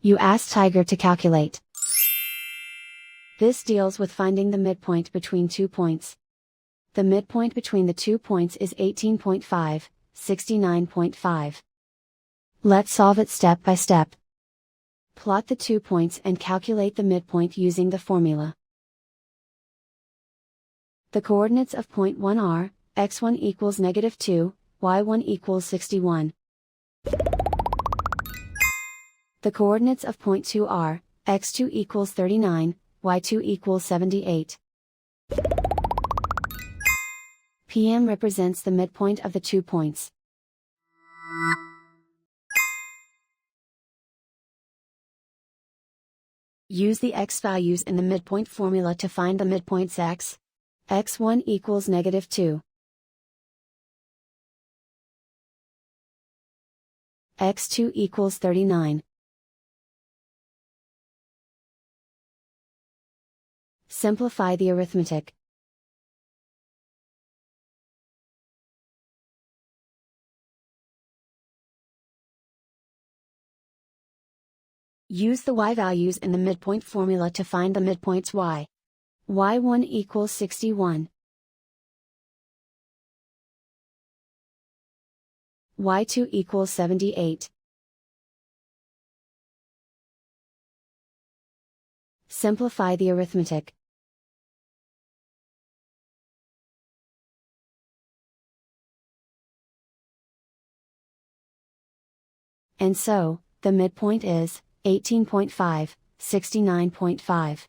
You ask Tiger to calculate. This deals with finding the midpoint between 2 points. The midpoint between the 2 points is 18.5, 69.5. Let's solve it step by step. Plot the 2 points and calculate the midpoint using the formula. The coordinates of point 1 are, x1 equals -2, y1 equals 61. The coordinates of point 2 are, x2 equals 39, y2 equals 78. PM represents the midpoint of the 2 points. Use the x values in the midpoint formula to find the midpoints x. x1 equals -2. x2 equals 39. Simplify the arithmetic. Use the y values in the midpoint formula to find the midpoints y. y1 equals 61. y2 equals 78. Simplify the arithmetic. And so, the midpoint is 18.5, 69.5.